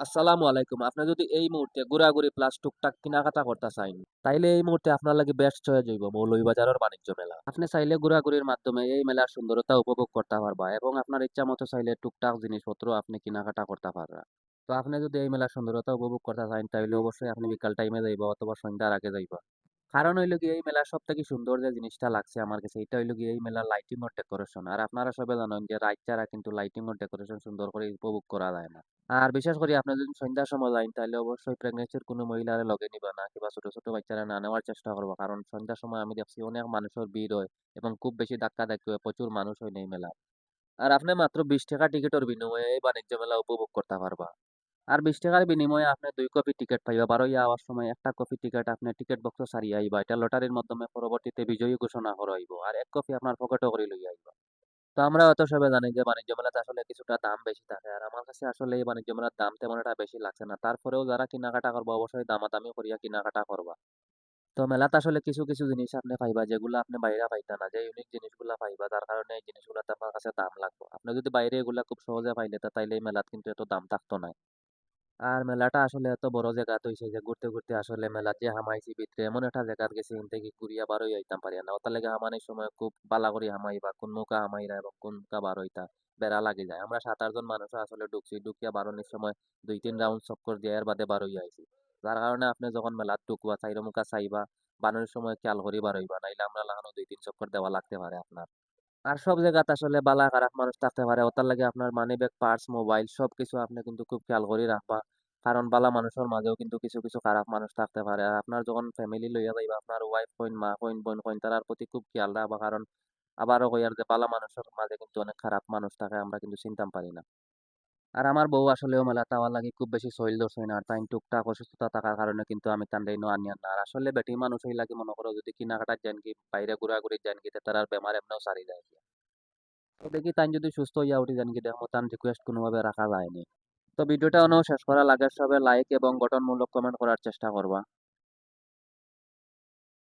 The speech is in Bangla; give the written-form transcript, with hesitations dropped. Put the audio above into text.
আসসালামু আলাইকুম। আপনি যদি এই মুহূর্তে ঘোরাঘুরি প্লাস টুকটাক কেনাকাটা করতে চাইন, তাইলে এই মুহূর্তে আপনার লাগি বেস্ট চয়েস হইব মৌলভীবাজারের বাণিজ্য মেলা। আপনি চাইলে ঘোরাঘুরির মাধ্যমে এই মেলার সুন্দরতা উপভোগ করতে পারবা এবং আপনার ইচ্ছা মতো চাইলে টুকটাক জিনিসপত্র আপনি কেনাকাটা করতে পারবা। তো আপনি যদি এই মেলার সুন্দরতা উপভোগ করতে চান, তাইলে অবশ্যই আপনি বিকাল টাইমে যাইবা অথবা সন্ধ্যার আগে যাইবা। কারণ হইলো গিয়ে এই মেলার সবথেকে সুন্দর যে জিনিসটা লাগছে আমার কাছে এটা হইলো গিয়ে এই মেলার লাইটিং আর ডেকোরেশন। আর আপনারা সবাই জানেন যে রাত ছাড়া কিন্তু লাইটিং আর ডেকোরেশন সুন্দর করে উপভোগ করা যায় না। আর বিশেষ করে আপনি যদি সন্ধ্যার সময় যান তাহলে অবশ্যই প্রেগনেন্সির কোনো মহিলারে লগে নিবা না কিংবা ছোট ছোট বাচ্চারা না নেওয়ার চেষ্টা করবো, কারণ সন্ধ্যার সময় আমি দেখছি অনেক মানুষের ভিড় হয় এবং খুব বেশি ধাক্কা ধাক্কি হয়, প্রচুর মানুষ হয় এই মেলা। আর আপনি মাত্র 20 টাকা টিকিটের বিনিময়ে এই বাণিজ্য মেলা উপভোগ করতে পারবা। আর 20 টাকার বিনিময়ে আপনি 2 কপি টিকিট পাইবা। বারোই আওয়ার সময় একটা কপি টিকিট আপনি টিকিট বক্স সারিয়ে আইবা, এটা লটারির মাধ্যমে পরবর্তীতে বিজয়ী ঘোষণা করা হইব আর 1 কপি আপনার পকেটে করে লইয়া আইবা। তো আমরা অত সবাই জানি যে বাণিজ্য মেলাতে আসলে কিছুটা দাম বেশি থাকে, আর আমার কাছে আসলে এই বাণিজ্য মেলার দাম তেমন একটা বেশি লাগছে না। তারপরেও যারা কেনাকাটা করবো অবশ্যই দামাদামি করিয়া কেনাকাটা করবা। তো মেলাতে আসলে কিছু কিছু জিনিস আপনি পাইবা যেগুলো আপনি বাইরে পাইতা না, যে ইউনিক জিনিসগুলা পাইবা, তার কারণে এই জিনিসগুলোতে আপনার কাছে দাম লাগবে। আপনি যদি বাইরে এগুলা খুব সহজে পাইলে তাইলে এই মেলাত কিন্তু এত দাম থাকতো না। আর মেলাটা আসলে এত বড় জায়গাত হইছে যে ঘুরতে ঘুরতে আসলে মেলাত যে হামাইছি ভিতরে এমন একটা জায়গাত গেছি এখান থেকে ঘুরিয়া বার হইয়া আইতাম পারি না। ওতার লাগে হামানোর সময় খুব বালা করি হামাইবা, কোন নৌকা হামাইরা এবং কোন নৌকা বার হইতা বেড়া লাগে যায়। আমরা 7-8 জন মানুষ আসলে ঢুকছি, ঢুকিয়া বারোনির সময় 2-3 রাউন্ড চক্কর দিয়ে এর বাদে বার হইয়া আইছি। যার কারণে আপনি যখন মেলাত ঢুকবা চাইরো মুখা চাইবা, বানানোর সময় খেয়াল করি বার হইবা, নাইলে আমরা লাগানো 2-3 চক্কর দেওয়া লাগতে পারে আপনার। আর সব জায়গাত আসলে বালা খারাপ মানুষ থাকতে পারে, ওটার লাগে আপনার মানি ব্যাগ, পার্স, মোবাইল সবকিছু আপনি কিন্তু খুব খেয়াল করে রাখবা। কারণ বালা মানুষের মাঝেও কিন্তু কিছু কিছু খারাপ মানুষ থাকতে পারে। আর আপনার যখন ফ্যামিলি লইয়া যাইবা আপনার ওয়াইফ কইন, মা কইন, বোন কইন, তারার প্রতি খুব খেয়াল রাখবা। কারণ আবারও কইয়ার যে বালা মানুষের মাঝে কিন্তু অনেক খারাপ মানুষ থাকে, আমরা কিন্তু চিনতাম পারি না। আর আমার বউ আসলেও মেলাতে আমার লাগি খুব বেশি সইল ধরছে না, আর তাই টুকটাক অসুস্থতা থাকার কারণে কিন্তু আমি তান্ডাই নো আনিয়ান না। আর আসলে বেটি মানুষ হই লাগে মনে করো যদি কেনাকাটার যান কি বাইরে ঘোরাঘুরি যান কি তার বেমার এমনিও সারি যায়। তো দেখি তাই যদি সুস্থ হইয়া উঠি জানি কি দেখো তার রিকোয়েস্ট কোনোভাবে রাখা যায়নি। তো ভিডিওটা অনেও শেষ করার আগে সবে লাইক এবং গঠনমূলক কমেন্ট করার চেষ্টা করবা।